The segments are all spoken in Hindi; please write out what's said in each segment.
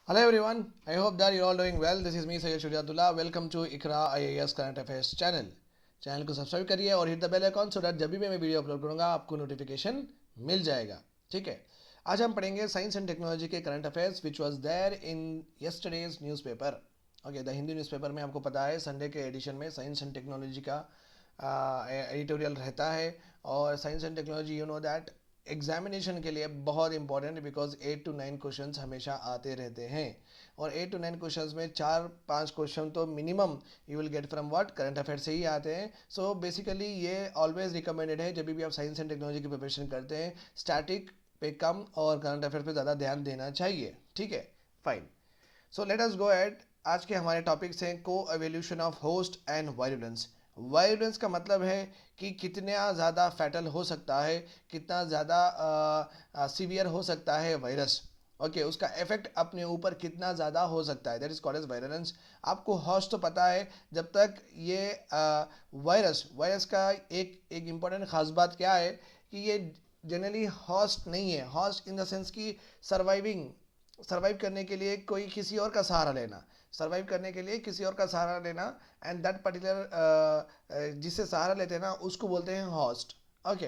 Hello everyone, I hope that you're all doing well. This is me Sayyid Shujatullah. Welcome to Ikra IAS Current Affairs channel. Channel को सब्सक्राइब करिए और hit the bell icon so that जब भी मैं वीडियो अपलोड करूंगा आपको नोटिफिकेशन मिल जाएगा. ठीक है. आज हम पढ़ेंगे साइंस एंड टेक्नोलॉजी के current affairs which was there in yesterday's newspaper. Okay, the Hindi newspaper में आपको पता है संडे के एडिशन में साइंस एंड टेक्नोलॉजी का एडिटोरियल रहता है. और science and technology you know that examination के लिए बहुत इंपॉर्टेंट बिकॉज 8 to 9 क्वेश्चंस हमेशा आते रहते हैं. और 8 to 9 क्वेश्चंस में 4-5 क्वेश्चन तो minimum you will get from what current affair से ही आते हैं. सो बेसिकली ये ऑलवेज रिकमेंडेड है जब भी आप साइंस एंड टेक्नोलॉजी की प्रिपरेशन करते हैं. स्टैटिक पे कम और करंट अफेयर पे ज़्यादा ध्यान देना चाहिए. ठीक है, fine. So let us go eight. आज के हमारे टॉपिक्स हैं को evolution of host and virulence. Virulence का मतलब है कि कितना ज़्यादा फैटल हो सकता है, कितना ज़्यादा सीवियर हो सकता है वायरस. ओके, उसका इफेक्ट अपने ऊपर कितना ज़्यादा हो सकता है, that is called as virulence. आपको होस्ट तो पता है. जब तक ये वायरस वायरस का एक इम्पॉर्टेंट खास बात क्या है कि ये जनरली होस्ट नहीं है. होस्ट इन द सेंस कि सर्वाइविंग सर्वाइव करने के लिए कोई किसी और का सहारा लेना, सर्वाइव करने के लिए किसी और का सहारा लेना. एंड दैट पर्टिकुलर जिससे सहारा लेते हैं ना उसको बोलते हैं होस्ट. ओके,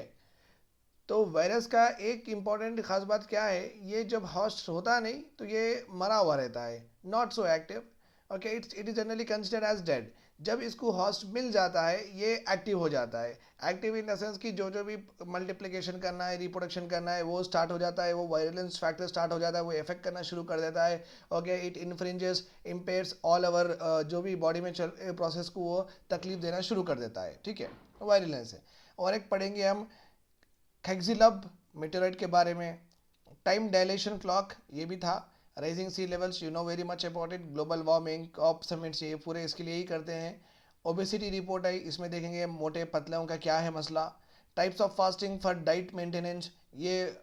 तो वायरस का एक इम्पॉर्टेंट खास बात क्या है, ये जब होस्ट होता नहीं तो ये मरा हुआ रहता है, not so active. Okay, it is generally considered as dead. जब इसको होस्ट मिल जाता है ये एक्टिव हो जाता है. एक्टिव इन द सेंस कि जो जो भी मल्टीप्लिकेशन करना है, रिप्रोडक्शन करना है वो स्टार्ट हो जाता है, वो वायलेंस फैक्टर स्टार्ट हो जाता है, वो इफेक्ट करना शुरू कर देता है. Okay, it infringes impairs all over जो भी बॉडी में चल प्रोसेस को वो तकलीफ देना शुरू कर देता है. ठीक है, वायलेंस है. और एक पढ़ेंगे हम खैक्सिलब मेटेराइट के बारे में. टाइम डायलेशन क्लॉक ये भी था. Rising sea levels you know very much important. Global warming COP summits ये पूरे इसके लिए ही करते हैं. ओबेसिटी रिपोर्ट आई, इसमें देखेंगे मोटे पतलों का क्या है मसला. Types of fasting for diet maintenance, ये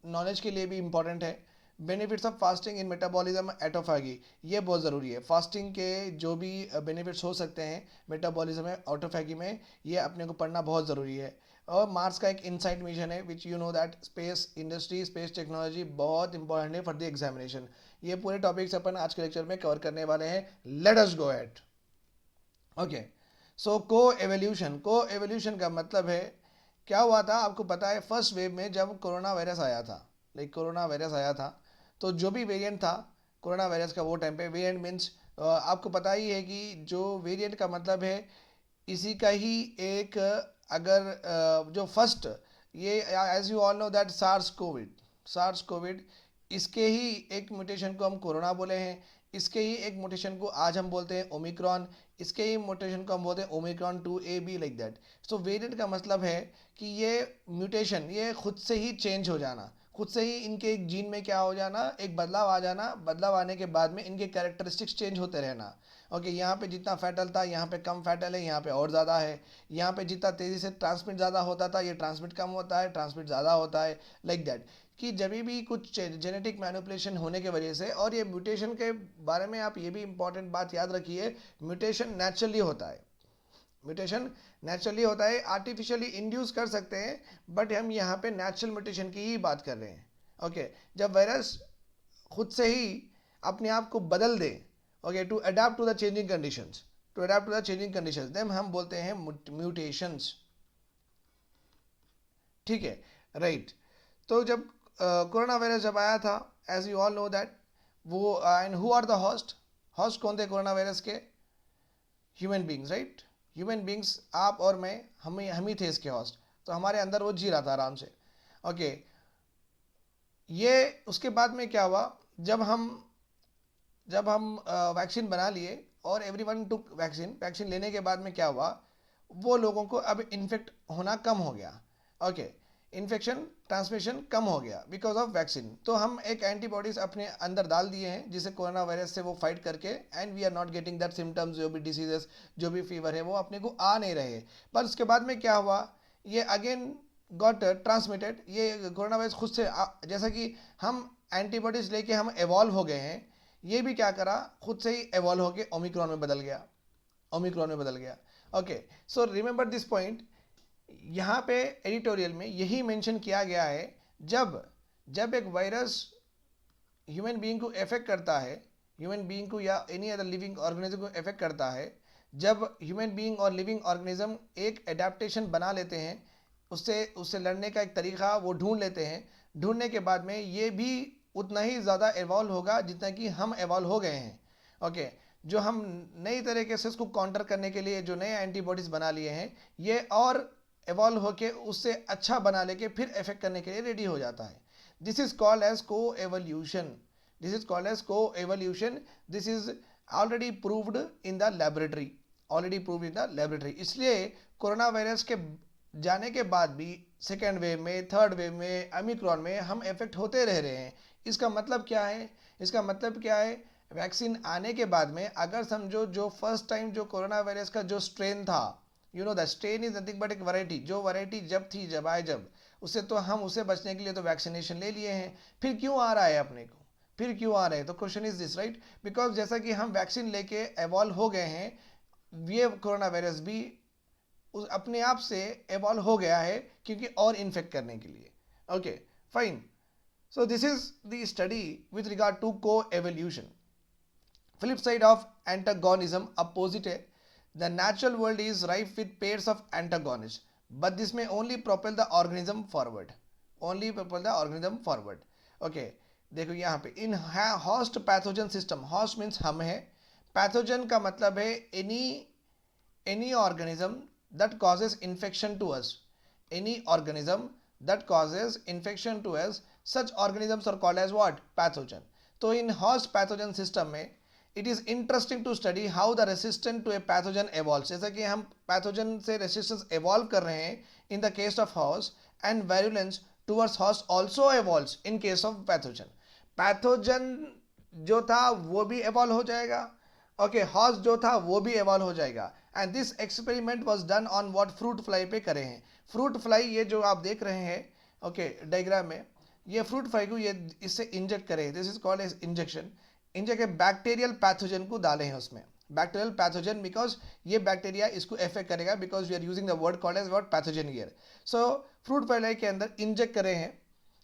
नॉलेज के लिए भी इंपॉर्टेंट है. Benefits of fasting in metabolism autophagy, ये बहुत ज़रूरी है. फास्टिंग के जो भी बेनिफिट्स हो सकते हैं मेटाबॉलिज्म में, ऑटोफैगी में, ये अपने को पढ़ना बहुत ज़रूरी है. और मार्स का एक इनसाइट मिशन है which you know that space industry space technology बहुत इंपॉर्टेंट है फॉर द एग्जामिनेशन. ये पूरे टॉपिक्स अपन आज के लेक्चर में कवर करने वाले हैं. Let us go at. Okay, so coevolution का मतलब है क्या हुआ था आपको पता है. फर्स्ट वेव में जब कोरोना वायरस आया था, कोरोना वायरस आया था, तो जो भी वेरिएंट था कोरोना वायरस का वो टाइम पे, वेरिएंट मीन्स आपको पता ही है कि जो वेरिएंट का मतलब है इसी का ही एक अगर जो फर्स्ट ये as you all know that SARS COVID, इसके ही एक म्यूटेशन को हम कोरोना बोले हैं. इसके ही एक म्यूटेशन को आज हम बोलते हैं ओमिक्रॉन. इसके ही म्यूटेशन को हम बोलते हैं Omicron 2AB like that. So variant का मतलब है कि ये म्यूटेशन ये खुद से ही चेंज हो जाना, खुद से ही इनके एक जीन में क्या हो जाना, एक बदलाव आ जाना, बदलाव आने के बाद में इनके कैरेक्टरिस्टिक्स चेंज होते रहना. ओके, यहाँ पे जितना फैटल था यहाँ पे कम फैटल है, यहाँ पे और ज़्यादा है. यहाँ पे जितना तेज़ी से ट्रांसमिट ज़्यादा होता था ये ट्रांसमिट कम होता है, ट्रांसमिट ज़्यादा होता है, लाइक दैट. कि जब भी कुछ जेनेटिक मैनिपुलेशन होने की वजह से, और ये म्यूटेशन के बारे में आप ये भी इंपॉर्टेंट बात याद रखिए, म्यूटेशन नेचुरली होता है. म्यूटेशन नेचुरली होता है, आर्टिफिशियली इंड्यूस कर सकते हैं, बट हम यहाँ पे नेचुरल म्यूटेशन की ही बात कर रहे हैं. ओके, जब वायरस खुद से ही अपने आप को बदल दे, okay, to adapt to the changing conditions, then हम बोलते हैं म्यूटेशंस. ठीक है, राइट. तो जब कोरोना वायरस जब आया था, as you all know that, वो and who are the host. Host कौन थे कोरोना वायरस के? Human beings, right. Human beings, आप और मैं, हम ही थे इसके होस्ट. तो हमारे अंदर वो जी रहा था आराम से. ओके, ये उसके बाद में क्या हुआ, जब हम जब हम वैक्सीन बना लिए और एवरीवन टुक वैक्सीन लेने के बाद में क्या हुआ, वो लोगों को अब इन्फेक्ट होना कम हो गया. ओके, इन्फेक्शन ट्रांसमिशन कम हो गया बिकॉज ऑफ वैक्सीन. तो हम एक एंटीबॉडीज अपने अंदर डाल दिए हैं जिसे कोरोना वायरस से वो फाइट करके, and we are not getting that symptoms, जो भी डिसीजेस जो भी फीवर है वो अपने को आ नहीं रहे. पर उसके बाद में क्या हुआ, ये अगेन गॉट ट्रांसमिटेड. ये कोरोना वायरस खुद से जैसा कि हम एंटीबॉडीज लेके हम एवॉल्व हो गए हैं, ये भी क्या करा, खुद से ही एवॉल्व होके ओमिक्रॉन में बदल गया. Okay, so remember this point. यहाँ पे एडिटोरियल में यही मेंशन किया गया है, जब जब एक वायरस ह्यूमन बीइंग को इफेक्ट करता है, ह्यूमन बीइंग को या एनी अदर लिविंग ऑर्गेनिज्म को इफेक्ट करता है जब ह्यूमन बीइंग और लिविंग ऑर्गेनिज्म एक एडेप्टेशन बना लेते हैं, उससे उससे लड़ने का एक तरीका वो ढूंढ लेते हैं। ढूंढने के बाद में ये भी उतना ही ज़्यादा एवॉल्व होगा जितना कि हम एवॉल्व हो गए हैं। ओके, जो हम नई तरीके से उसको काउंटर करने के लिए जो नए एंटीबॉडीज़ बना लिए हैं, ये और एवॉल्व होके उससे अच्छा बना लेके फिर इफेक्ट करने के लिए रेडी हो जाता है। This is called as coevolution. This is called as coevolution. This is already proved in the laboratory, already proved in the laboratory. इसलिए कोरोना वायरस के जाने के बाद भी सेकेंड वेव में, थर्ड वेव में, ओमिक्रॉन में हम इफेक्ट होते रह रहे हैं। इसका मतलब क्या है? इसका मतलब क्या है? वैक्सीन आने के बाद में अगर समझो जो फर्स्ट टाइम जो कोरोना वायरस का जो स्ट्रेन था, you know the strain is nothing but एक वैरायटी, जो वैरायटी जब थी, जब आए, जब उससे तो हम उससे बचने के लिए तो वैक्सीनेशन ले लिए हैं। फिर क्यों आ रहा है अपने को? फिर क्यों आ रहे हैं? तो question is this, right? Because जैसा कि हम वैक्सीन लेके एवॉल्व हो गए हैं, ये कोरोना वायरस भी उस अपने आप से एवॉल्व हो गया है क्योंकि और इन्फेक्ट करने के लिए। Okay, fine. So this is the study with regard to coevolution. Flip side of antagonism, opposite है, the natural world is rife with pairs of antagonists, but this may only propel the organism forward, only propel the organism forward. Okay, देखो यहाँ पे in host pathogen system, host means हम है, pathogen का मतलब है any organism that causes infection to us, any organism that causes infection to us, such organisms are called as what? Pathogen. तो in host pathogen system में it is interesting to study how the resistant to a pathogen evolves. जैसा कि हम पैथोजन से रेसिस्टेंस एवॉल्व कर रहे हैं in the case of horse, and virulence towards horse also evolves in case of pathogen. Pathogen जो था वो भी एवॉल्व हो जाएगा, ओके, हॉर्स जो था वो भी एवॉल्व हो जाएगा। And this experiment was done on what? Fruit fly पे करे हैं। फ्रूट फ्लाई ये जो आप देख रहे हैं, ओके, डायग्राम में, ये फ्रूट फ्लाई को ये इससे इंजेक्ट करे, this is called as injection. Inject bacterial pathogen को डाले हैं उसमें, बैक्टीरियल पैथोजन, बिकॉज ये बैक्टीरिया इसको इफेक्ट करेगा, because we are using the word called as word pathogen here. So fruit fly के अंदर इंजेक्ट करे हैं,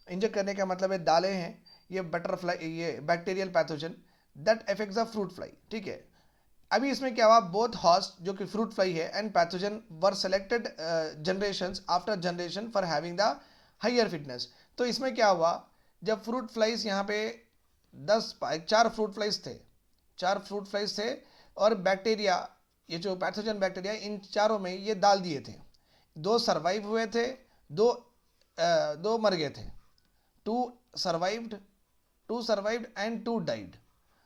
इंजेक्ट करने का मतलब है डाले हैं ये बटरफ्लाई, ये bacterial pathogen that effects the fruit fly, ठीक है। अभी इसमें क्या हुआ? बोथ हॉस्ट जो कि फ्रूट फ्लाई है and pathogen were selected generations after generation for having the higher fitness. तो इसमें क्या हुआ? जब फ्रूट फ्लाइज यहाँ पे 4 फ्रूट फ्लाइज थे, 4 फ्रूट फ्लाइज थे, और बैक्टीरिया, ये जो पैथोजन बैक्टीरिया, इन चारों में ये डाल दिए थे। 2 सर्वाइव हुए थे, दो मर गए थे। 2 सर्वाइव्ड एंड 2 डाइड।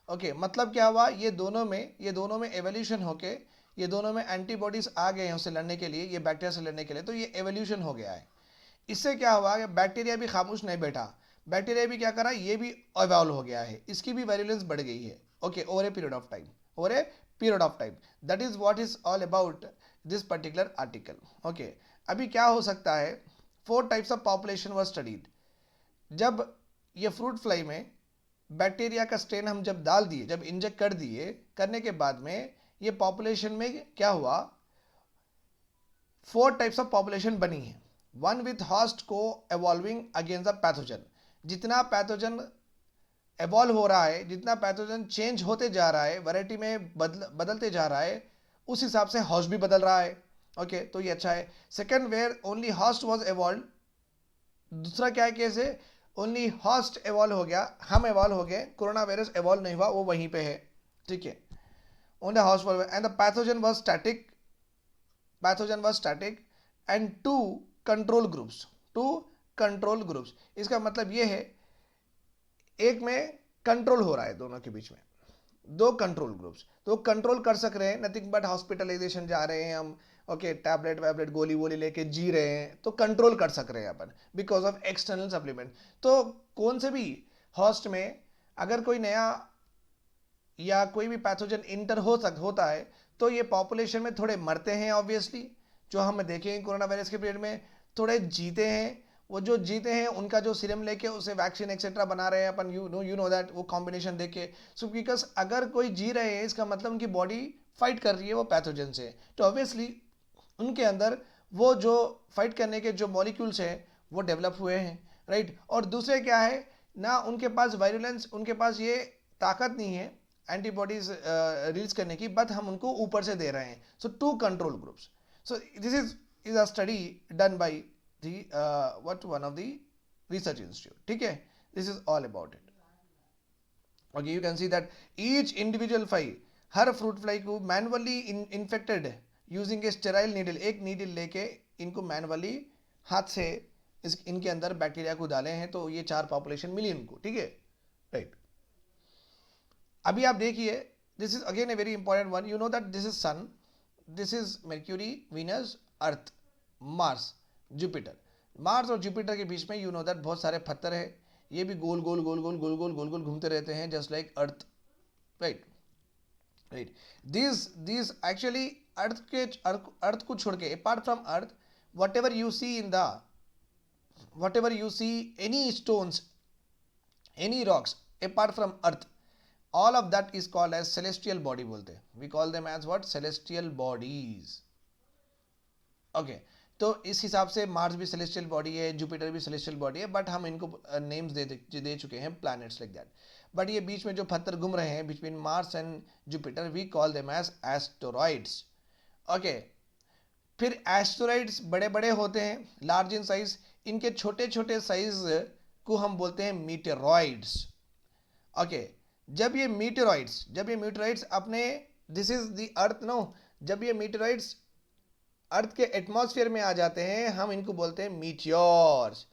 ओके, मतलब क्या हुआ? ये दोनों में एवोल्यूशन होके ये दोनों में एंटीबॉडीज आ गए हैं उससे लड़ने के लिए, ये बैक्टीरिया से लड़ने के लिए, तो ये एवोल्यूशन हो गया है। इससे क्या हुआ कि बैक्टीरिया भी खामोश नहीं बैठा, बैक्टीरिया भी क्या करा? ये भी इवॉल्व हो गया है, इसकी भी वैरुलेंस बढ़ गई है। Okay, over a period of time, over a period of time. That is what is all about this particular article. Okay, अभी क्या हो सकता है? 4 types of population were studied. जब ये फ्रूट फ्लाई में बैक्टीरिया का स्ट्रेन हम जब डाल दिए, जब इंजेक्ट कर दिए, करने के बाद में ये पॉपुलेशन में क्या हुआ? 4 टाइप्स ऑफ पॉपुलेशन बनी है। वन विथ हॉस्ट को एवॉल्विंग अगेंस्ट द पैथोजन। जितना पैथोजन एवॉल्व हो रहा है, जितना पैथोजन चेंज होते जा रहा है, वैरायटी में बदलते जा रहा है, उस हिसाब से हॉस्ट भी बदल रहा है। ओके, तो ये अच्छा है। Second, where only host was evolve. दूसरा क्या है? कैसे ओनली हॉस्ट एवॉल्व हो गया, हम एवॉल्व हो गए, कोरोना वायरस एवॉल्व नहीं हुआ, वो वहीं पे है, ठीक है। Only host and the pathogen was static, and 2 control groups. इसका मतलब ये है, एक में कंट्रोल हो रहा है, दोनों के बीच में 2 कंट्रोल ग्रुप्स, तो कंट्रोल कर सक रहे हैं, नथिंग बट हॉस्पिटलाइजेशन जा रहे हैं हम, ओके, टैबलेट गोली वोली लेके जी रहे हैं, तो कंट्रोल कर सक रहे हैं अपन बिकॉज ऑफ एक्सटर्नल सप्लीमेंट। तो कौन से भी हॉस्ट में अगर कोई नया या कोई भी पैथोजन इंटर होता है, तो ये पॉपुलेशन में थोड़े मरते हैं ऑब्वियसली, जो हम देखें कोरोना वायरस के पीरियड में, थोड़े जीते हैं। वो जो जीते हैं उनका जो सीरम लेके उसे वैक्सीन एक्सेट्रा बना रहे हैं अपन, यू नो दैट, वो कॉम्बिनेशन देके। सो बिकॉज अगर कोई जी रहे हैं, इसका मतलब उनकी बॉडी फाइट कर रही है वो पैथोजन से, तो ऑब्वियसली उनके अंदर वो जो फाइट करने के जो मॉलिक्यूल्स हैं वो डेवलप हुए हैं, राइट। और दूसरे क्या है? ना उनके पास वायरुलेंस, उनके पास ये ताकत नहीं है एंटीबॉडीज रिलीज करने की, बट हम उनको ऊपर से दे रहे हैं. So two control groups. So this is a study done by the what one of the research institute. ठीक है, this is all about it. Okay, you can see that each individual fly, हर फ्रूट फ्लाई को manually infected using a sterile needle, एक नीडल लेके इनको मैनुअली हाथ से इनके अंदर बैक्टीरिया को डाले हैं. तो ये 4 पॉपुलेशन मिली इनको. ठीक है, राइट. अभी आप देखिए, this is again a very important one. You know that this is sun, this is Mercury, Venus, Earth, Mars, Jupiter. Mars और जुपिटर के बीच में यू नो दैट बहुत सारे पत्थर है. ये भी गोल गोल गोल गोल गोल गोल गोल गोल घूमते रहते हैं, just like earth. Right, right. This actually earth को छोड़ के, apart from earth, whatever you see in the, whatever you see, any stones, any rocks apart from earth, all of that is called as celestial body बोलते हैं. We call them as what? Celestial bodies. Okay, तो इस हिसाब से मार्स भी सेलेस्टियल बॉडी है, जुपिटर भी सेलेस्टियल बॉडी है, बट हम इनको नेम्स दे चुके हैं, प्लैनेट्स लाइक दैट. बट ये बीच में जो पत्थर घूम रहे हैं between Mars and Jupiter, we call them as asteroids. Okay, फिर एस्टेरॉइड्स बड़े बड़े होते हैं, लार्ज इन साइज. इनके छोटे छोटे साइज को हम बोलते हैं मीटेरॉइड्स. ओके, जब ये मीटेरॉइड्स अपने, this is the Earth no, जब ये मीटेरॉइड्स अर्थ के एटमॉस्फेयर में आ जाते हैं, हम इनको बोलते हैं मीटियोर्स.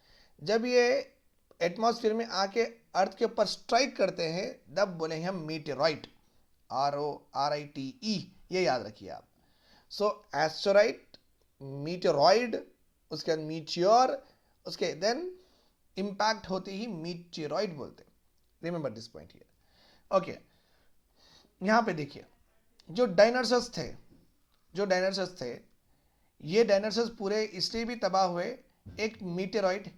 जब ये एटमॉस्फेयर में आके अर्थ के ऊपर स्ट्राइक करते हैं, तब बोलेंगे हम मीटेरॉइड. RORITE, ये याद रखिए आप. सो एस्टेरॉइड, मीटेरॉइड, उसके बाद मीटियोर, उसके देन इम्पैक्ट होते ही मीटेरॉइड बोलते हैं. Remember this point here. Okay, यहां पे देखिए, जो डायनासोर्स थे, ये डायनासोर्स पूरे इसलिए भी तबाह हुए. एक मीटेरॉइड,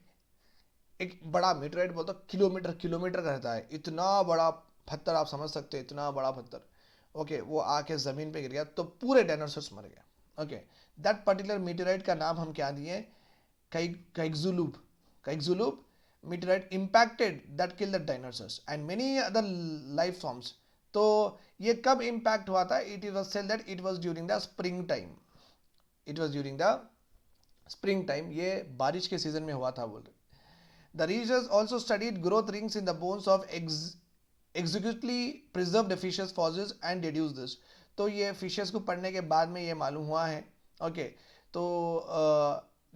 एक बड़ा मीटेरॉइड बोलते किलोमीटर का रहता है, इतना बड़ा पत्थर, आप समझ सकते हैं, इतना बड़ा पत्थर. ओके, वो आके जमीन पे गिर गया तो पूरे डायनासोर्स मर गए. ओके, दैट पर्टिकुलर मीटेरॉइड का नाम हम क्या दिए? काइक्सुलूप meteorite impacted that killed the dinosaurs and many other life forms. तो ये कब impact हुआ था? It was said that it was during the springtime. ये बारिश के सीजन में हुआ था बोल रहे. The researchers also studied growth rings in the bones of exotically preserved fishes fossils and deduced this. तो ये फिशेस को पढ़ने के बाद में ये मालूम हुआ है. ओके, तो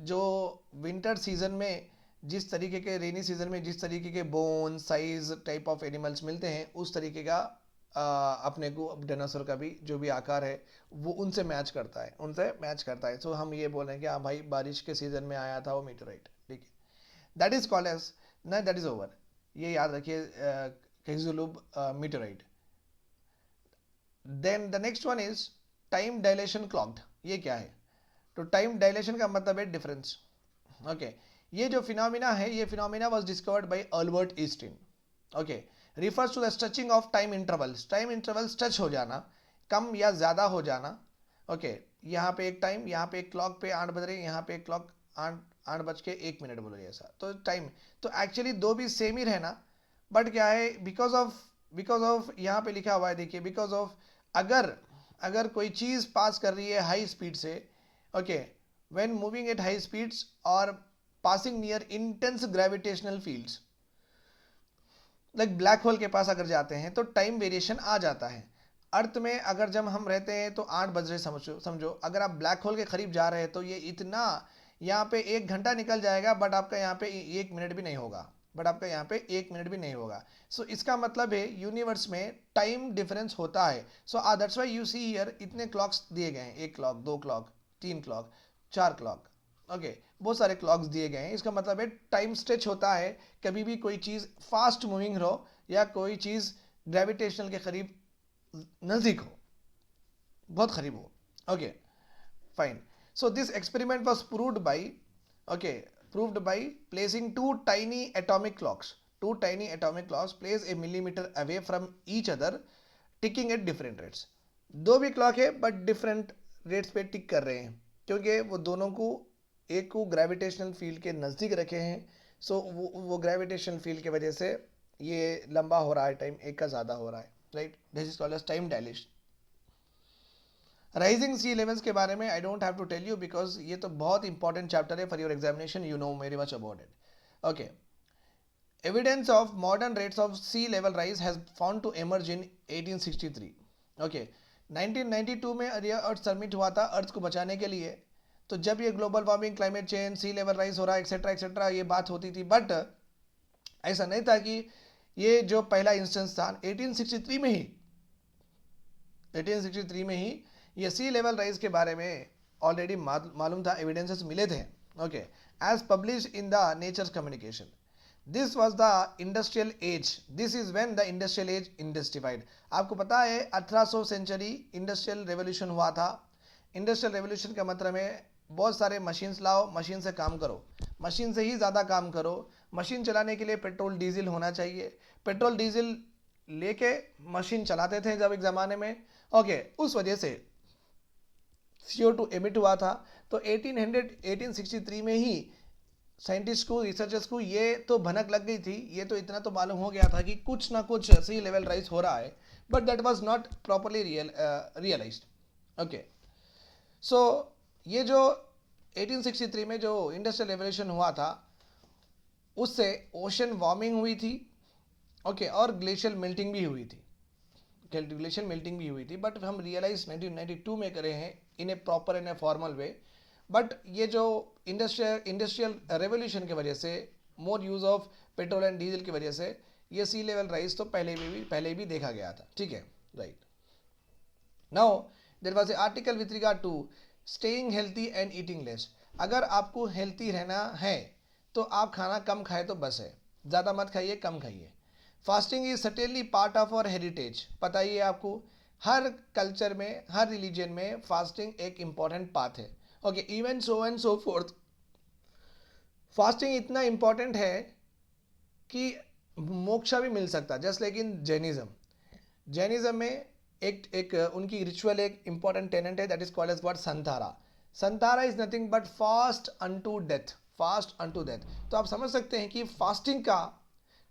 जो विंटर सीजन में जिस तरीके के, रेनी सीजन में जिस तरीके के bone size type of animals मिलते हैं, उस तरीके का अपने को डायनासोर का भी जो भी आकार है वो उनसे मैच करता है. सो हम ये बोल रहे हैं कि हाँ भाई, बारिश के सीजन में आया था वो मीटेरॉइड. ठीक है, दैट इज कॉल्ड एज, ना दैट इज ओवर. ये याद रखिए, काइक्सुलूप meteoroid. Then the next one is time dilation clocked. ये क्या है? तो टाइम डायलेशन का मतलब है डिफरेंस. ओके, ये जो फिनोमिना है, ये phenomena was discovered by Albert Einstein. Okay, refers to the stretching of time intervals. Time interval stretch हो जाना, कम या ज़्यादा हो जाना. ओके, यहाँ पे एक टाइम, यहाँ पे एक क्लॉक पे 8 बज रही है, यहाँ पे एक क्लॉक 8:01 बोलो ऐसा. तो टाइम तो एक्चुअली दो भी सेम ही रहना, बट क्या है, बिकॉज ऑफ यहाँ पे लिखा हुआ है, देखिए, बिकॉज ऑफ अगर कोई चीज़ पास कर रही है हाई स्पीड से, okay, when moving at high speeds और passing near intense gravitational fields, like black hole के पास अगर जाते हैं तो टाइम वेरिएशन आ जाता है. अर्थ में अगर जब हम रहते हैं तो 8 बज रहे, समझो अगर आप ब्लैक होल के करीब जा रहे हैं तो ये इतना, यहाँ पे 1 घंटा निकल जाएगा, बट आपका यहाँ पे 1 मिनट भी नहीं होगा. सो इसका मतलब है यूनिवर्स में टाइम डिफरेंस होता है. So that's why you see here इतने क्लॉक्स दिए गए हैं, 1 clock, 2 clock, 3 clock, 4 clock. Okay, बहुत सारे क्लॉक्स दिए गए हैं. इसका मतलब है टाइम स्ट्रेच होता है. कभी भी कोई चीज़ फास्ट मूविंग हो या कोई चीज़ ग्रेविटेशनल के करीब नज़दीक हो, बहुत करीब हो. Okay, fine. So this experiment was proved by placing two tiny atomic clocks placed a millimeter away from each other, ticking at different rates. दो भी क्लॉक है बट डिफरेंट रेट्स पे टिक कर रहे हैं, क्योंकि वो दोनों को, एक को ग्रेविटेशनल फील्ड के नज़दीक रखे हैं, सो वो ग्रेविटेशन फील्ड की वजह से ये लंबा हो रहा है, टाइम एक का ज़्यादा हो रहा है, right. This is called as time dilation. Rising sea levels के बारे में I don't have to tell you because ये तो बहुत इंपॉर्टेंट चैप्टर है for your examination, you know very much about it. Okay. Evidence of modern rates of sea level rise has found to emerge in 1863. Okay. 1992 में अर्थ समिट हुआ था अर्थ को बचाने के लिए. तो जब ये ग्लोबल वार्मिंग, क्लाइमेट चेंज, सी लेवल राइज हो रहा है एक्सेट्रा एक्सेट्रा ये बात होती थी, बट ऐसा नहीं था कि ये जो पहला इंस्टेंस था 1863 में ही, 1863 में ही ये सी लेवल राइज के बारे में ऑलरेडी मालूम था, एविडेंसेस मिले थे. Okay. As publish in the nature's communication. This was the industrial age. This is when the industrial age industrified. आपको पता है 1800 सेंचुरी इंडस्ट्रियल रेवोल्यूशन हुआ था. इंडस्ट्रियल रेवोल्यूशन का मतलब है बहुत सारे मशीन्स लाओ, मशीन से काम करो, मशीन से ही ज़्यादा काम करो. मशीन चलाने के लिए पेट्रोल डीजल होना चाहिए. पेट्रोल डीजल लेके मशीन चलाते थे जब एक ज़माने में. ओके. उस वजह से CO2 एमिट हुआ था. तो 1863 में ही साइंटिस्ट को, रिसर्चर्स को ये तो भनक लग गई थी, ये तो इतना तो मालूम हो गया था कि कुछ ना कुछ सी लेवल राइज हो रहा है, but that was not properly realised. Okay. So ये जो 1863 में जो इंडस्ट्रियल रेवोल्यूशन हुआ था उससे ओशन वार्मिंग हुई थी. ओके. और ग्लेशियल मेल्टिंग भी हुई थी, ग्लेशियल मेल्टिंग भी हुई थी, बट हम रियलाइज 1992 में करे हैं in a proper in a formal way. But ये जो इंडस्ट्रियल रेवोल्यूशन की वजह से, more use of petrol and diesel की वजह से ये सी लेवल राइज तो पहले भी देखा गया था. ठीक है, right. Now there was a article with regard to staying healthy and eating less. अगर आपको हेल्थी रहना है तो आप खाना कम खाए तो बस है, ज़्यादा मत खाइए, कम खाइए. Fasting is certainly part of our heritage. पता ही है आपको, हर कल्चर में, हर रिलीजन में फास्टिंग एक इम्पॉर्टेंट पार्ट है. Okay. Even so and so forth. Fasting इतना इम्पॉर्टेंट है कि मोक्षा भी मिल सकता है, just like in Jainism. Jainism में एक उनकी रिचुअल एक इंपॉर्टेंट टेनेंट है, that is called as what, santhara. Santhara is nothing but fast unto death, fast unto death. तो आप समझ सकते हैं कि फास्टिंग का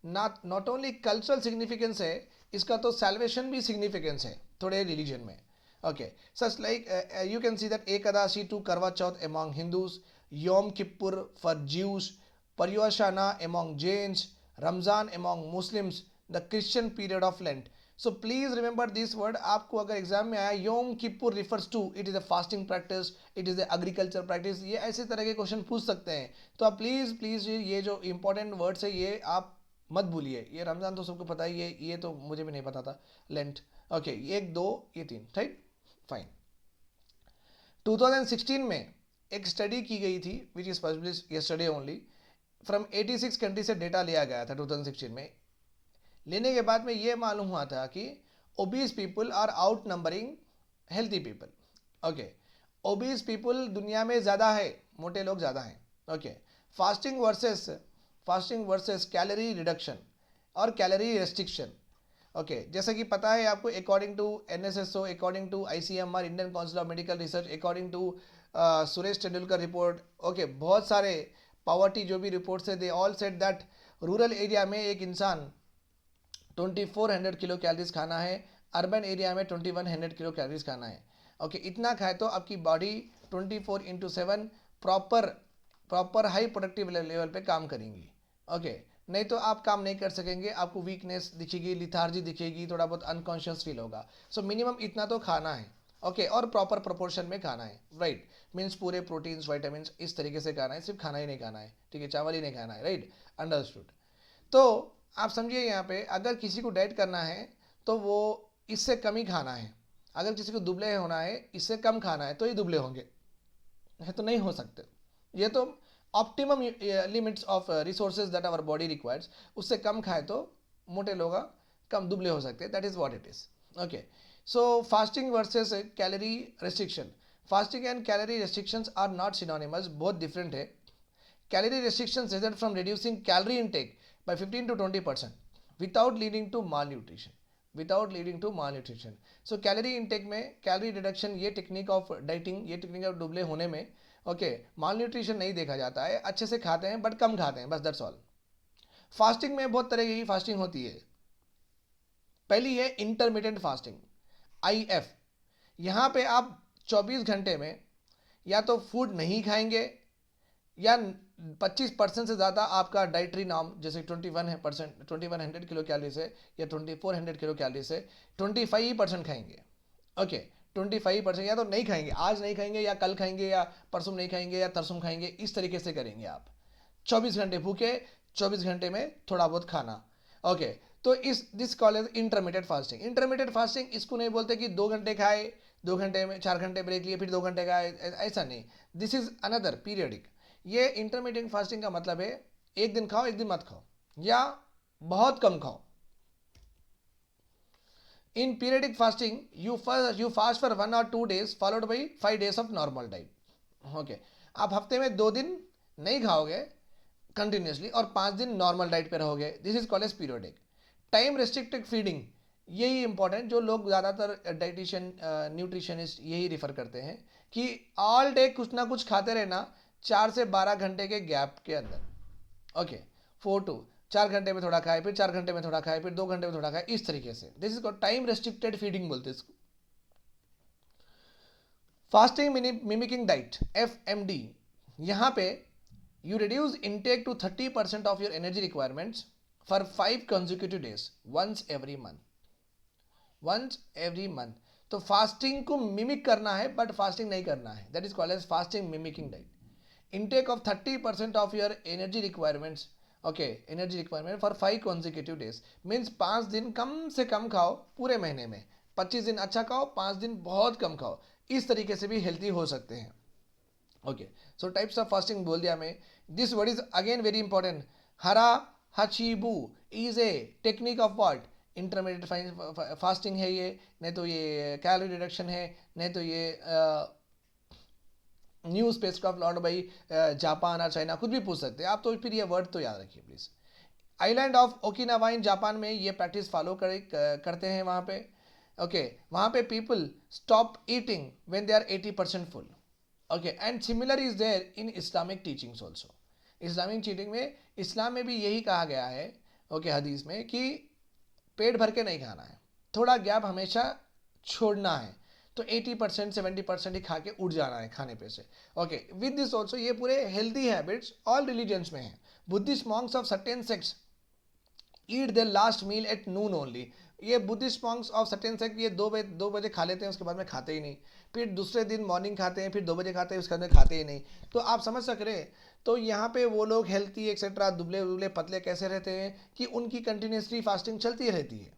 नॉट ओनली कल्चरल सिग्निफिकेंस है, इसका तो सैल्वेशन भी सिग्निफिकेंस है थोड़े रिलीजन में. Okay, such like you can see that Ekadashi to Karwa Chauth among Hindus, Yom Kippur for Jews, Paryushana among Jains, Ramzan among Muslims, the Christian period of Lent. So please remember this word. आपको अगर एग्जाम में आया Yom Kippur refers to, it is a fasting practice, it is a agriculture practice, ये ऐसे तरह के क्वेश्चन पूछ सकते हैं. तो आप प्लीज़ ये जो इंपॉर्टेंट वर्ड्स है ये आप मत भूलिए. ये रमज़ान तो सबको पता ही है, ये तो मुझे भी नहीं पता था. लेंट. ओके. 1 2 ये 3, राइट. फाइन. 2016 में एक स्टडी की गई थी which is publish yesterday only. From 86 country से डेटा लिया गया था 2016 में. लेने के बाद में ये मालूम हुआ था कि obese people are outnumbering healthy people. Okay. Obese people दुनिया में ज़्यादा है, मोटे लोग ज़्यादा हैं. Okay. Fasting versus calorie reduction और कैलोरी रेस्ट्रिक्शन. ओके. जैसा कि पता है आपको, according to NSSO, according to ICMR, Indian Council of Medical Research, according to Suresh Tendulkar report. Okay. बहुत सारे पावर्टी जो भी रिपोर्ट्स है, they all said that rural area में एक इंसान 2400 किलो कैलोरीज खाना है, अर्बन एरिया में 2100 किलो कैलोरीज खाना है. ओके. इतना खाए तो आपकी body 24/7 proper high productive level पे काम करेंगी. ओके. नहीं तो आप काम नहीं कर सकेंगे, आपको वीकनेस दिखेगी, लिथार्जी दिखेगी, थोड़ा बहुत अनकॉन्शियस फील होगा. सो मिनिमम इतना तो खाना है. ओके. और प्रॉपर प्रोपोर्शन में खाना है, राइट. मीन्स पूरे प्रोटीन्स, वाइटामिन इस तरीके से खाना है, सिर्फ खाना ही नहीं खाना है. ठीक है, चावल ही नहीं खाना है, राइट. अंडरस्टूड. तो आप समझिए यहाँ पे अगर किसी को डाइट करना है तो वो इससे कम ही खाना है. अगर किसी को दुबले होना है, इससे कम खाना है तो ही दुबले होंगे, है तो नहीं हो सकते. ये तो optimum limits of resources that our body requires. उससे कम खाए तो मोटे लोग कम दुबले हो सकते हैं. That is what it is. Okay. So fasting versus calorie restriction. Fasting and calorie restrictions are not synonymous, बहुत डिफरेंट है. Calorie restrictions result from reducing calorie intake by 15 to 20% without leading to malnutrition. So calorie intake में कैलोरी रिडक्शन, ये टेक्निक ऑफ डाइटिंग, ये टेक्निक ऑफ दुबले होने में ओके, माल न्यूट्रिशन नहीं देखा जाता है, अच्छे से खाते हैं बट कम खाते हैं, बस दैट्स ऑल। फास्टिंग में बहुत तरह की फास्टिंग होती है। पहली है इंटरमीडिएट फास्टिंग, IF। यहाँ पे आप 24 घंटे में या तो फूड नहीं खाएंगे या 25% से ज़्यादा आपका डाइटरी नॉर्म, जैसे 21%, 2100 किलो कैलोरी से या 2400 किलो कैलोरी से 25% खाएंगे। ओके, 25% या तो नहीं खाएंगे, आज नहीं खाएंगे या कल खाएंगे या परसों नहीं खाएंगे या तरसों खाएंगे, इस तरीके से करेंगे आप। 24 घंटे भूखे, 24 घंटे में थोड़ा बहुत खाना। ओके, तो इस this call as intermediate fasting. Intermediate fasting इसको नहीं बोलते कि 2 घंटे खाए, 2 घंटे में 4 घंटे ब्रेक लिए, फिर 2 घंटे खाए, ऐसा नहीं। This is another periodic. ये इंटरमीडिएट फास्टिंग का मतलब है एक दिन खाओ एक दिन मत खाओ, या बहुत कम खाओ। In periodic fasting you fast for 1 or 2 days followed by 5 days of normal diet. Okay, आप हफ्ते में 2 दिन नहीं खाओगे कंटिन्यूसली और 5 दिन नॉर्मल डाइट पे रहोगे। This is called as periodic. Time restricted feeding, यही इंपॉर्टेंट, जो लोग ज़्यादातर डाइटिशियन न्यूट्रिशनिस्ट यही रिफर करते हैं कि ऑल डे कुछ ना कुछ खाते रहना 4 से 12 घंटे के गैप के अंदर। ओके, 4 घंटे में थोड़ा खाए, फिर 4 घंटे में थोड़ा खाए, फिर 2 घंटे में थोड़ा खाए, इस तरीके से। This is called time restricted feeding बोलते हैं इसको। फास्टिंग मिमिकिंग डाइट, FMD, यहाँ पे you reduce intake to 30% of your energy requirements for 5 consecutive days once every month। तो फास्टिंग को मिमिक करना है बट फास्टिंग नहीं करना है, that is called as fasting mimicking diet. Intake of 30% of your energy requirements, okay, energy requirement for 5 consecutive days means 5 दिन कम से कम खाओ पूरे महीने में, 25 दिन अच्छा खाओ, 5 दिन बहुत कम खाओ, इस तरीके से भी हेल्थी हो सकते हैं। Okay, so types of fasting बोल दिया मैं। This word is again very important. Hara hachi bu is a technique of what, intermediate fasting है ये, नहीं तो ये कैलोरी रिडक्शन है, नहीं तो ये new spacecraft launch by Japan और चाइना, कुछ भी पूछ सकते हैं आप, तो फिर ये वर्ड तो याद रखिए please. Island of Okinawa in Japan में ये प्रैक्टिस फॉलो करते हैं वहाँ पे। ओके, वहाँ पे people stop eating when they are 80% full. Okay, and similar is there in Islamic teachings also. Islamic teaching में, इस्लाम में भी यही कहा गया है, ओके, हदीस में, कि पेट भर के नहीं खाना है, थोड़ा गैप हमेशा छोड़ना है, तो 80% 70% ही खा के उठ जाना है खाने पे से। ओके, विद दिस ऑल्सो ये पूरे हेल्थी हैबिट्स ऑल रिलीजन्स में है। Buddhist monks of certain sects eat their last meal at noon only. ये Buddhist monks of certain sect ये 2 बजे खा लेते हैं, उसके बाद में खाते ही नहीं, फिर दूसरे दिन मॉर्निंग खाते हैं, फिर 2 बजे खाते हैं, उसके बाद में खाते ही नहीं। तो आप समझ सक रहे हैं, तो यहाँ पे वो लोग हेल्थी एक्सेट्रा दुबले दुबले पतले कैसे रहते हैं कि उनकी कंटिन्यूसली फास्टिंग चलती रहती है,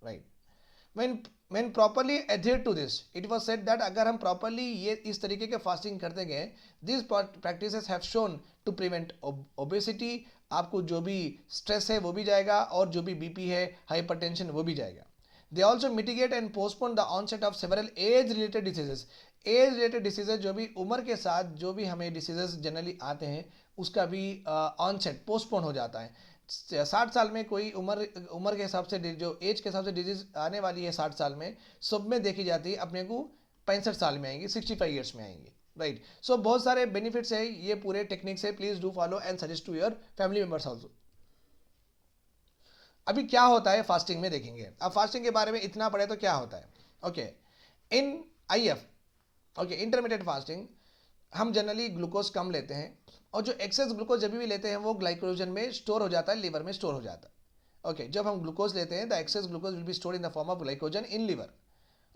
right. when properly adhere to this, it was said that अगर हम properly ये इस तरीके के फास्टिंग करते गए, these practices have shown to prevent obesity, आपको जो भी स्ट्रेस है वो भी जाएगा और जो भी बीपी है, हाइपरटेंशन, वो भी जाएगा। They also mitigate and postpone the onset of several age related diseases। Age related diseases, जो भी उम्र के साथ जो भी हमें डिसीजेज जनरली आते हैं, उसका भी ऑनसेट पोस्टपोन हो जाता है। 60 साल में कोई उम्र के हिसाब से, जो एज के हिसाब से डिजीज आने वाली है 60 साल में, सब में देखी जाती है, अपने को 65 साल में आएंगी, 65 ईयर्स में आएंगी, राइट। सो बहुत सारे बेनिफिट्स है ये पूरे टेक्निक से। Please do follow and suggest to your family members also. अभी क्या होता है फास्टिंग में देखेंगे। अब फास्टिंग के बारे में इतना पढ़े तो क्या होता है। Okay, in IF, okay, intermediate fasting, हम जनरली ग्लूकोज कम लेते हैं, और जो एक्सेस ग्लूकोज जब भी लेते हैं वो ग्लाइकोजन में स्टोर हो जाता है, लिवर में स्टोर हो जाता है। ओके, जब हम ग्लूकोज लेते हैं the access glucose will be stored in the form of glycogen in liver.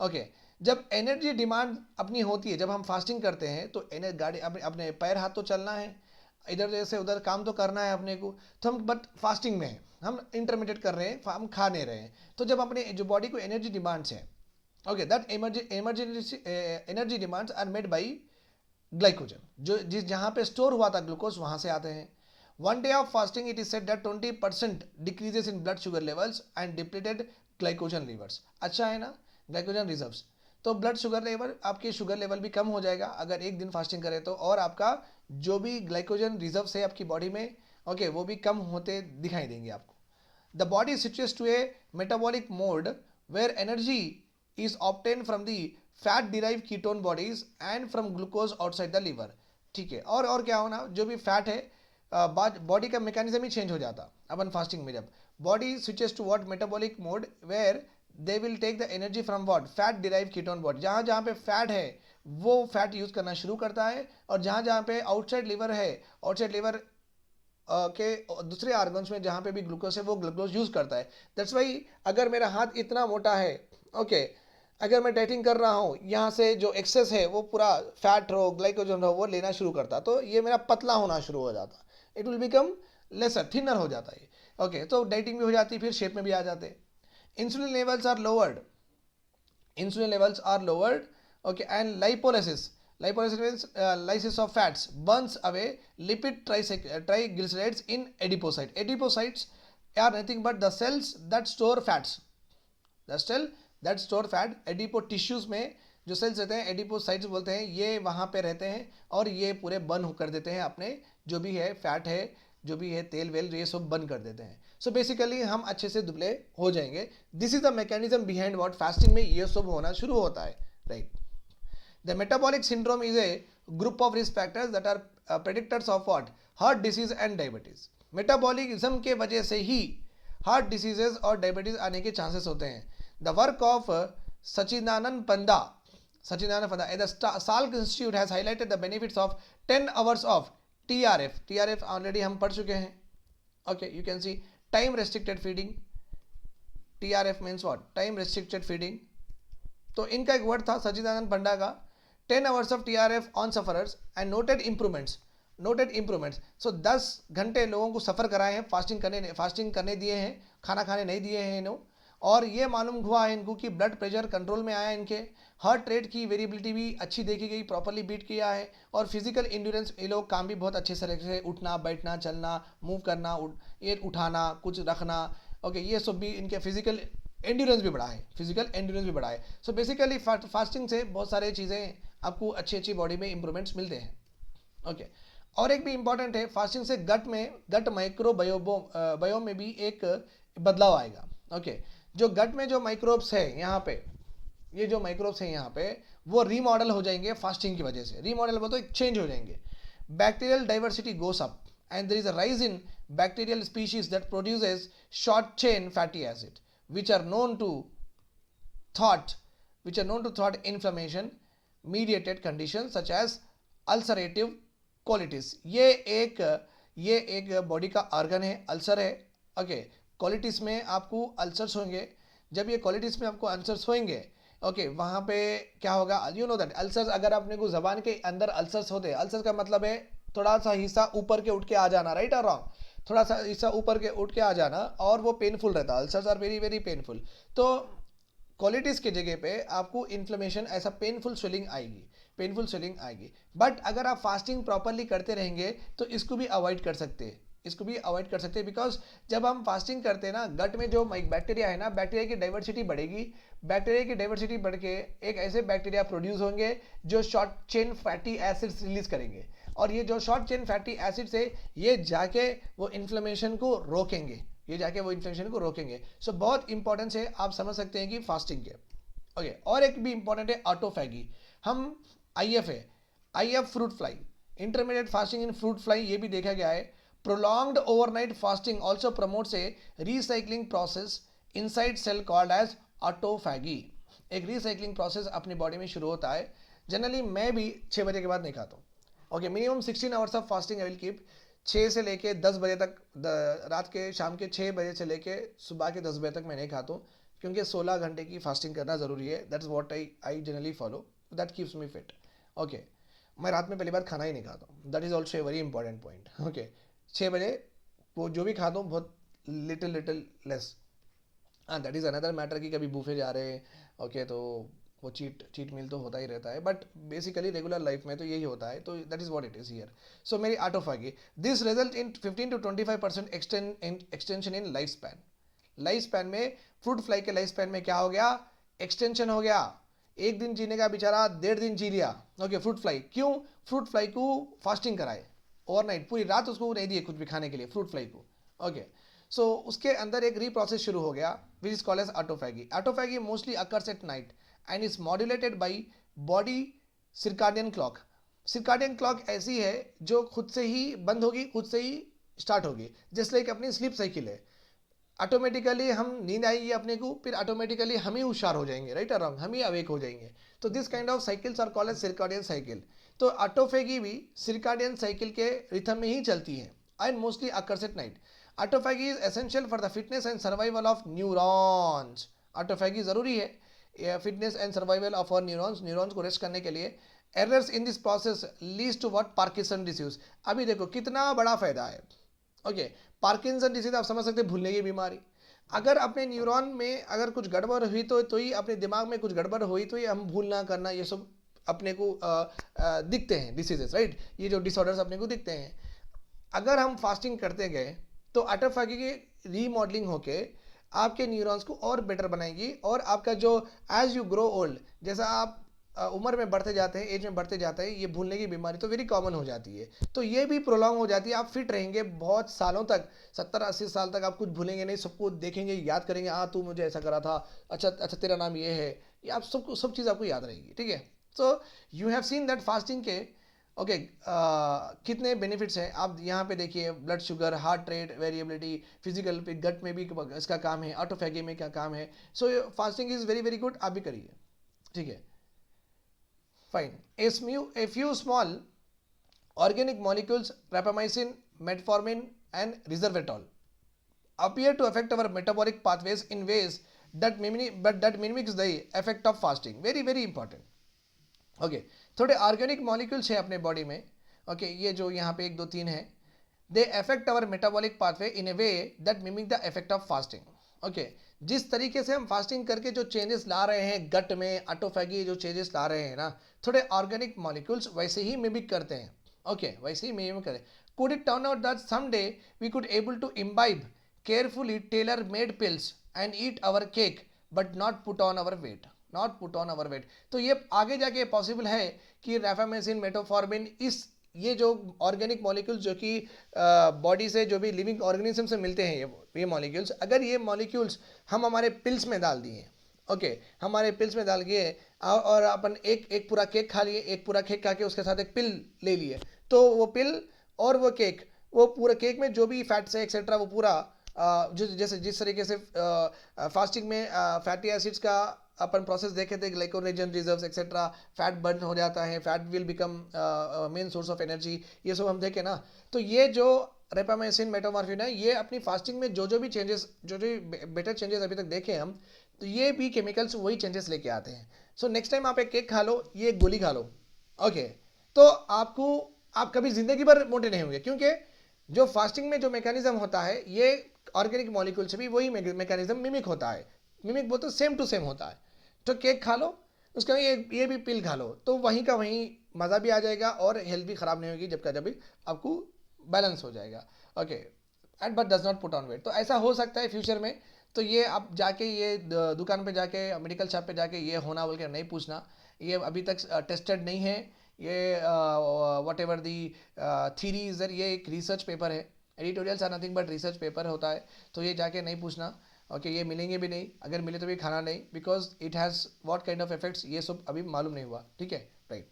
Okay, जब एनर्जी डिमांड अपनी होती है, जब हम फास्टिंग करते हैं, तो गाड़ी अपने पैर हाथ तो चलना है, इधर से उधर काम तो करना है अपने को, तो हम बट फास्टिंग में हैं, हम इंटरमीडिएट कर रहे हैं, हम खा नहीं रहे हैं। तो जब अपने जो बॉडी को एनर्जी डिमांड्स है, okay, that energy demands are made by glycogen, जो जहाँ पे स्टोर हुआ था ग्लूकोज, वहाँ से आते हैं। One day of fasting it is said that 20% decreases in blood sugar levels and depleted glycogen reverse. अच्छा है ना, ग्लाइकोजन रिजर्व्स, तो ब्लड शुगर लेवल, आपके शुगर लेवल भी कम हो जाएगा अगर एक दिन फास्टिंग करें तो, और आपका जो भी ग्लाइकोजन रिजर्व्स है आपकी बॉडी में, ओके, वो भी कम होते दिखाई देंगे आपको। The body situates to a metabolic mode where energy is obtained from the fat derived ketone bodies and from glucose outside the liver। ठीक है। और क्या होना, जो भी फैट है बॉडी का मैकेनिज्म ही चेंज हो जाता अपन फास्टिंग में। जब body switches to what metabolic mode where they will take the energy from what fat derive ketone body. जहाँ जहाँ पे फैट है वो फैट यूज करना शुरू करता है, और जहाँ जहाँ पे आउटसाइड लिवर है, आउटसाइड लिवर के दूसरे आर्गन्स में जहाँ पे भी ग्लूकोज है वो ग्लूकोज यूज करता है। दैट्स वाई अगर मेरा हाथ इतना मोटा है, ओके, अगर मैं डाइटिंग कर रहा हूँ, यहाँ से जो एक्सेस है वो पूरा फैट हो, ग्लाइकोजन हो, वो लेना शुरू करता, तो ये मेरा पतला होना शुरू हो जाता, it will become lesser, thinner हो जाता है। ओके, तो डाइटिंग भी हो जाती, फिर शेप में भी आ जाते। Insulin levels are lowered, insulin levels are lowered, okay, and lipolysis means lysis of fats burns away lipid triglycerides in adipocytes are nothing but the cells that store fats, the cell that store fat। Adipose tissues में जो सेल्स रहते हैं एडिपोसाइट्स बोलते हैं, ये वहाँ पे रहते हैं और ये पूरे बर्न कर देते हैं अपने जो भी है फैट है, जो भी है तेल वेल, ये सब बर्न कर देते हैं। सो बेसिकली हम अच्छे से दुबले हो जाएंगे। This is the mechanism behind what fasting में ये सब होना शुरू होता है, right. The metabolic syndrome is a group of risk factors that are predictors of what heart disease and diabetes. Metabolism के वजह से ही हार्ट डिसीजेज और डायबिटीज आने के चांसेस होते हैं। The work of Sachidananda Panda at the Salk Institute has highlighted the benefits of 10 hours of TRF already हम पढ़ चुके हैं। Okay, you can see time restricted feeding। TRF means what? Time restricted feeding। तो इनका एक वर्ड था सचिदानंद पंडा का, 10 hours of TRF on sufferers and noted improvements। सो 10 घंटे लोगों को सफ़र कराए हैं, फास्टिंग करने दिए हैं, खाना खाने नहीं दिए हैं इन्हों, और ये मालूम हुआ है इनको कि ब्लड प्रेशर कंट्रोल में आया, इनके हार्ट रेट की वेरिएबिलिटी भी अच्छी देखी गई, प्रॉपरली बीट किया है, और फिजिकल इंड्योरेंस, ये लोग काम भी बहुत अच्छे से उठना बैठना चलना मूव करना, ये उठाना कुछ रखना, ओके, ये सब भी इनके फिजिकल एंड्योरेंस भी बढ़ा है। सो बेसिकली फास्टिंग से बहुत सारे चीज़ें आपको अच्छी बॉडी में इंप्रूवमेंट्स मिलते हैं, ओके। और एक भी इंपॉर्टेंट है, फास्टिंग से गट माइक्रोबायोम में भी एक बदलाव आएगा, ओके। जो गट में जो माइक्रोब्स है यहाँ पे, ये जो माइक्रोब्स हैं यहाँ पे, वो रीमॉडल हो जाएंगे फास्टिंग की वजह से। रीमॉडल बोलते तो चेंज हो जाएंगे। Bacterial diversity goes up and there is a rise in bacterial species that produces short chain fatty acid which are known to thought inflammation mediated conditions such as ulcerative colitis। ये एक बॉडी का ऑर्गन है, अल्सर है, ओके। कोलिटिस में आपको अल्सर्स होंगे, जब ये कोलिटिस में आपको अल्सर्स होंगे, ओके, वहाँ पे क्या होगा, यू नो दैट अल्सर्स, अगर अपने को जबान के अंदर अल्सर्स होते हैं, अल्सर्स का मतलब है थोड़ा सा हिस्सा ऊपर के उठ के आ जाना, राइट और रॉन्ग, थोड़ा सा हिस्सा ऊपर के उठ के आ जाना, और वो पेनफुल रहता है। Ulcers are very very painful. तो कोलिटिस के जगह पे आपको इन्फ्लेमेशन, ऐसा पेनफुल स्वेलिंग आएगी। बट अगर आप फास्टिंग प्रॉपरली करते रहेंगे तो इसको भी अवॉइड कर सकते हैं, बिकॉज जब हम फास्टिंग करते हैं ना, गट में जो बैक्टीरिया है ना, बैक्टीरिया की डाइवर्सिटी बढ़ेगी, बैक्टीरिया की डाइवर्सिटी बढ़ के एक ऐसे बैक्टीरिया प्रोड्यूस होंगे जो short chain fatty acids release करेंगे, और ये जो शॉर्ट चेन फैटी एसिड्स है ये जाके वो इन्फ्लेमेशन को रोकेंगे, सो बहुत इंपॉर्टेंस है, आप समझ सकते हैं कि फास्टिंग के, ओके। और एक भी इंपॉर्टेंट है ऑटोफैगी। हम IF fruit fly, intermediate fasting in fruit fly, ये भी देखा गया है। Prolonged overnight fasting also promotes a recycling process inside cell called as autophagy. एक रीसाइक्लिंग प्रोसेस अपनी बॉडी में शुरू होता है। जनरली मैं भी 6 बजे के बाद नहीं खाता हूँ, okay. Minimum 16 hours of fasting I will keep. 6 से लेके 10 बजे तक, रात के शाम के 6 बजे से लेके सुबह के 10 बजे तक मैं नहीं खाता हूँ, क्योंकि 16 घंटे की फास्टिंग करना ज़रूरी है। That's what I generally follow, that keeps me fit, okay. मैं रात में पहली बार खाना ही नहीं खाता हूँ, that is also a very important point, okay. 6 बजे वो जो भी खाता हूँ बहुत लिटिल लेस। हाँ, दैट इज़ अनदर मैटर कि कभी बूफे जा रहे हैं, ओके, तो वो चीट मील तो होता ही रहता है, बट बेसिकली रेगुलर लाइफ में तो यही होता है, तो that is what it is here. So मेरी autophagy, this result in 15 to 25% extension in life span में। फ्रूट फ्लाई के लाइफ स्पैन में क्या हो गया, एक्सटेंशन हो गया। एक दिन जीने का बेचारा 1.5 दिन जी लिया, ओके। फ्रूट फ्लाई क्यों, फ्रूट फ्लाई को फास्टिंग कराए ओवरनाइट, पूरी रात उसको नहीं दिए कुछ भी खाने के लिए फ्रूट फ्लाई को, ओके। सो उसके अंदर एक रीप्रोसेस शुरू हो गया which is called as autophagy mostly occurs at night and is modulated by body circadian clock। Circadian clock ऐसी है जो खुद से ही बंद होगी, खुद से ही स्टार्ट होगी, जैसे लाइक अपनी स्लीप साइकिल है। ऑटोमेटिकली हम नींद आएगी अपने को, फिर ऑटोमेटिकली हम ही हुशार हो जाएंगे, राइट और रॉन्ग, हम ही अवेक हो जाएंगे। तो this kind of cycles are called as circadian cycle. तो ऑटोफेगी भी सर्काडियन साइकिल के रिथम में ही चलती है and mostly occurs at night. Autophagy is essential for the fitness and survival of neurons. Autophagy जरूरी है फिटनेस एंड सर्वाइवल ऑफ और न्यूरॉन्स को रेस्ट करने के लिए। Errors in this process leads to what, Parkinson disease. अभी देखो कितना बड़ा फायदा है। ओके, पार्किंसन डिसीज आप समझ सकते हैं, भूलने की बीमारी। अगर अपने न्यूरॉन में अगर कुछ गड़बड़ हुई तो ही अपने दिमाग में कुछ गड़बड़ हुई तो ही हम भूलना करना ये सब अपने को दिखते हैं डिसीजेस, राइट। ये जो डिसऑर्डर्स अपने को दिखते हैं, अगर हम फास्टिंग करते गए तो ऑटोफैगी की रीमॉडलिंग होके आपके न्यूरॉन्स को और बेटर बनाएगी। और आपका जो एज यू ग्रो ओल्ड, जैसा आप उम्र में बढ़ते जाते हैं, एज में बढ़ते जाते हैं, ये भूलने की बीमारी तो वेरी कॉमन हो जाती है। तो ये भी प्रोलॉन्ग हो जाती है, आप फिट रहेंगे बहुत सालों तक, 70-80 साल तक आप कुछ भूलेंगे नहीं, सबको देखेंगे, याद करेंगे, हाँ तू मुझे ऐसा करा था, अच्छा अच्छा तेरा नाम ये है, ये आप सब चीज़ आपको याद रहेगी, ठीक है। So you have seen that fasting के ओके कितने बेनिफिट्स हैं। आप यहाँ पे देखिए, blood sugar, heart rate variability, physical gut में भी इसका काम है, ऑटोफैगी में क्या काम है। सो fasting is very very good, आप भी करिए, ठीक है। Fine. A few small organic molecules, rapamycin, metformin, and resveratrol, appear to affect our metabolic pathways in ways that mimics the effect of fasting. Very very important. Okay. थोड़े ऑर्गेनिक मॉलिक्यूल्स हैं अपने बॉडी में, ओके ये जो यहाँ पे 1 2 3 है, they affect our metabolic pathway in A way that mimic the effect of fasting. Okay, जिस तरीके से हम फास्टिंग करके जो चेंजेस ला रहे हैं गट में, ऑटोफैगी जो चेंजेस ला रहे हैं ना, थोड़े ऑर्गेनिक मॉलिक्यूल्स वैसे ही मिमिक करते हैं। ओके, वैसे ही मिमिक करें। Could it turn out that some day we could able to imbibe carefully tailor made pills and eat our cake but not put on our weight, not put on our weight. तो ये आगे जाके पॉसिबल है कि राफामेसिन, मेटफॉर्मिन, इस ये जो ऑर्गेनिक मॉलिक्यूल्स जो कि बॉडी से, जो भी लिविंग ऑर्गेनिज्म से मिलते हैं, ये मॉलिक्यूल्स, अगर ये मॉलिक्यूल्स हम हमारे पिल्स में डाल दिए, ओके हमारे पिल्स में डाल के और अपन एक पूरा केक खा लिए, एक पूरा केक खा के उसके साथ एक पिल ले लिए, तो वो पिल और वो केक, वो पूरा केक में जो भी फैट्स है एक्सेट्रा, वो पूरा जैसे जिस तरीके से फास्टिंग में फैटी एसिड्स का अपन प्रोसेस देखे थे, glycogen reserves etcetera, fat burn हो जाता है, fat will become main source of energy, ये सब हम देखे ना। तो ये जो रेपामाइसिन, मेटामॉर्फिन है, ये अपनी फास्टिंग में जो भी चेंजेस, जो बेटर चेंजेस अभी तक देखे हम, तो ये भी केमिकल्स वही चेंजेस लेके आते हैं। सो नेक्स्ट टाइम आप एक केक खा लो, ये एक गोली खा लो, ओके, तो आप कभी जिंदगी भर मोटे नहीं होंगे, क्योंकि जो फास्टिंग में जो मैकेनिज्म होता है, ये ऑर्गेनिक मॉलिक्यूल से भी वही मैकेनिज्म मिमिक होता है। मिमिक बोलते सेम टू सेम होता है। तो केक खा लो, उसका ये भी पिल खा लो, तो वहीं का वहीं मज़ा भी आ जाएगा और हेल्थ भी ख़राब नहीं होगी, जब आपको बैलेंस हो जाएगा। Okay, and but does not put on weight. तो ऐसा हो सकता है फ्यूचर में, तो ये आप जाके, ये दुकान पे जाके, मेडिकल शॉप पे जाके ये होना बोल के नहीं पूछना, ये अभी तक टेस्टेड नहीं है। ये वट एवर दी थीरीज, ये एक रिसर्च पेपर है, editorials are nothing but research paper होता है, तो ये जाके नहीं पूछना। ओके, ये मिलेंगे भी नहीं, अगर मिले तो भी खाना नहीं, because it has what kind of effects, ये सब अभी मालूम नहीं हुआ, ठीक है, राइट।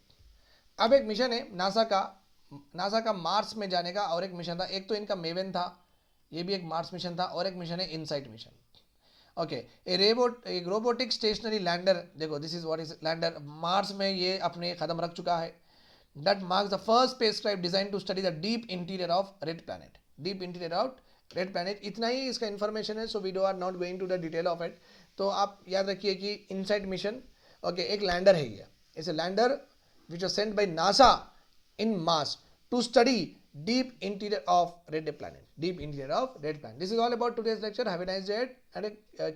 अब एक मिशन है नासा का मार्स में जाने का, और एक मिशन था, एक तो इनका मेवन था, ये भी एक मार्स मिशन था, और एक मिशन है इनसाइट मिशन। ओके, एक रोबोटिक स्टेशनरी लैंडर, देखो this is what is lander, Mars में ये अपने कदम रख चुका है। That marks the first spacecraft design to study the deep interior of red planet, deep interior of red planet. इतना ही इसका इन्फॉर्मेशन है, so we are not going to the detail of it. तो आप याद रखिए कि इनसाइट मिशन, ओके, एक लैंडर है ये, it's a lander which was sent by NASA in Mars to study deep interior of red planet, deep interior of red planet. This is all about today's lecture. Have a nice day and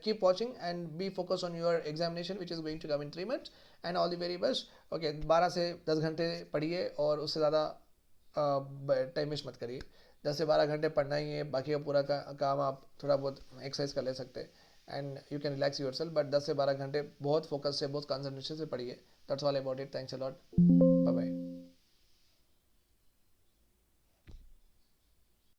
keep watching and be focused on your examination which is going to come in 3 months and all the very best. Okay, 12 से 10 घंटे पढ़िए और उससे ज़्यादा टाइम वेस्ट मत करिए। 10 से 12 घंटे पढ़ना ही है, बाकी का पूरा काम आप थोड़ा बहुत एक्सरसाइज कर ले सकते हैं and you can relax your self, but 10 से 12 घंटे बहुत फोकस से, बहुत कॉन्सेंट्रेशन से पढ़िए। That's all about it. Thanks a lot.